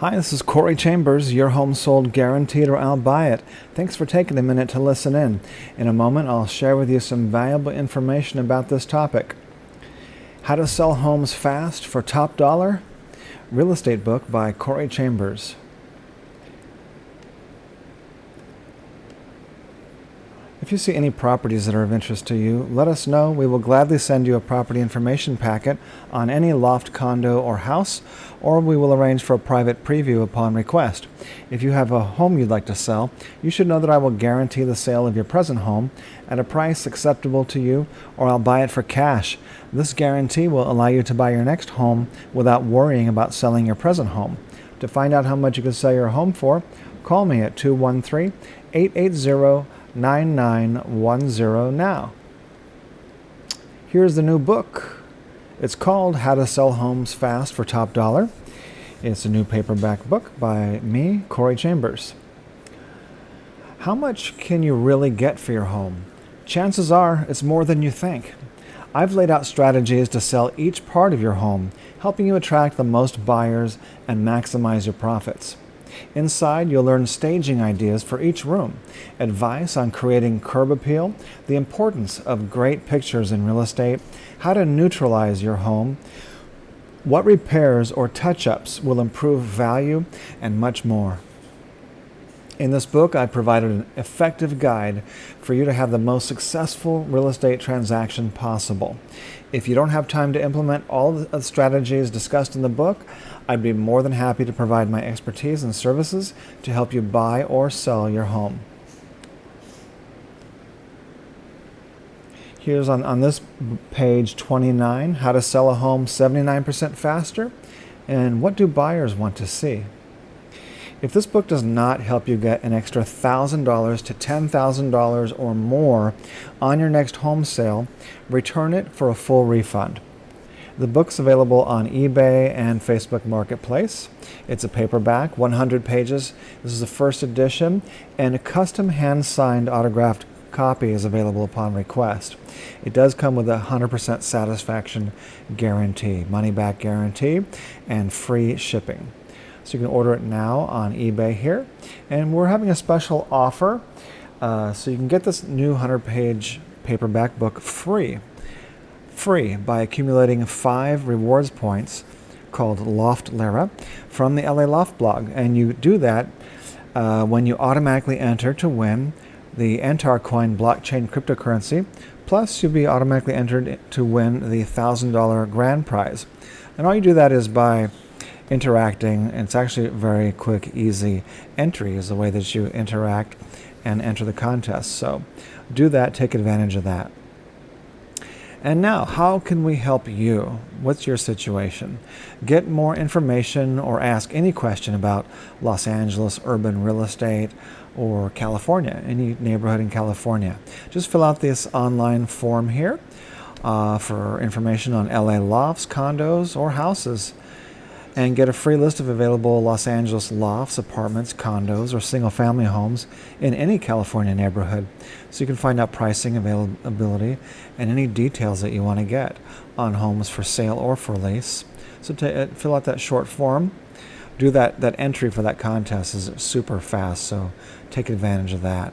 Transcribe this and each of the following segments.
Hi, this is Corey Chambers, your home sold guaranteed or I'll buy it. Thanks for taking a minute to listen in. In a moment, I'll share with you some valuable information about this topic. How to Sell Homes Fast for Top Dollar? Real Estate Book by Corey Chambers. If you see any properties that are of interest to you, let us know. We will gladly send you a property information packet on any loft, condo, or house, or we will arrange for a private preview upon request. If you have a home you'd like to sell, you should know that I will guarantee the sale of your present home at a price acceptable to you, or I'll buy it for cash. This guarantee will allow you to buy your next home without worrying about selling your present home. To find out how much you can sell your home for, call me at 213-880-9910 now. Here's the new book. It's called How to Sell Homes Fast for Top Dollar. It's a new paperback book by me, Corey Chambers. How much can you really get for your home? Chances are it's more than you think. I've laid out strategies to sell each part of your home, helping you attract the most buyers and maximize your profits. Inside, you'll learn staging ideas for each room, advice on creating curb appeal, the importance of great pictures in real estate, how to neutralize your home, what repairs or touch-ups will improve value, and much more. In this book, I provided an effective guide for you to have the most successful real estate transaction possible. If you don't have time to implement all the strategies discussed in the book, I'd be more than happy to provide my expertise and services to help you buy or sell your home. Here's on this page 29, how to sell a home 79% faster, and what do buyers want to see? If this book does not help you get an extra $1,000 to $10,000 or more on your next home sale, return it for a full refund. The book's available on eBay and Facebook Marketplace. It's a paperback, 100 pages. This is the first edition, and a custom hand-signed autographed copy is available upon request. It does come with a 100% satisfaction guarantee, money-back guarantee, and free shipping. So you can order it now on eBay here. And we're having a special offer. So you can get this new 100-page paperback book free by accumulating 5 rewards points called Loft Lira from the LA Loft blog. And you do that when you automatically enter to win the Antar Coin blockchain cryptocurrency. Plus, you'll be automatically entered to win the $1,000 grand prize. And all you do that is by interacting, and it's actually a very quick, easy entry is the way that you interact and enter the contest. So do that, take advantage of that. And now, how can we help you? What's your situation? Get more information or ask any question about Los Angeles urban real estate or California, any neighborhood in California. Just fill out this online form here for information on LA lofts, condos, or houses, and get a free list of available Los Angeles lofts, apartments, condos, or single-family homes in any California neighborhood. So you can find out pricing, availability, and any details that you want to get on homes for sale or for lease. So fill out that short form. Do that entry for that contest is super fast, so take advantage of that.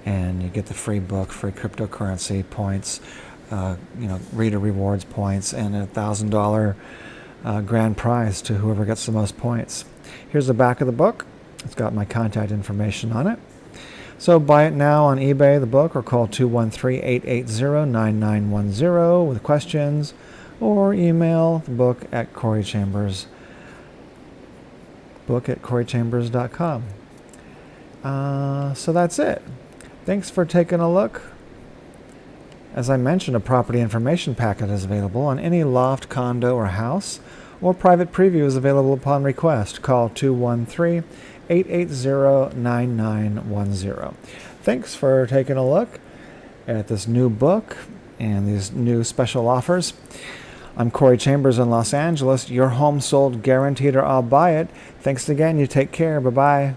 And you get the free book, free cryptocurrency points, reader rewards points, and a $1,000 grand prize to whoever gets the most points. Here's the back of the book. It's got my contact information on it. So buy it now on eBay, the book, or call 213-880-9910 with questions, or email the book at coreychambers.com. So that's it. Thanks for taking a look. As I mentioned, a property information packet is available on any loft, condo, or house, or private preview is available upon request. Call 213-880-9910. Thanks for taking a look at this new book and these new special offers. I'm Corey Chambers in Los Angeles. Your home sold guaranteed or I'll buy it. Thanks again. You take care. Bye-bye.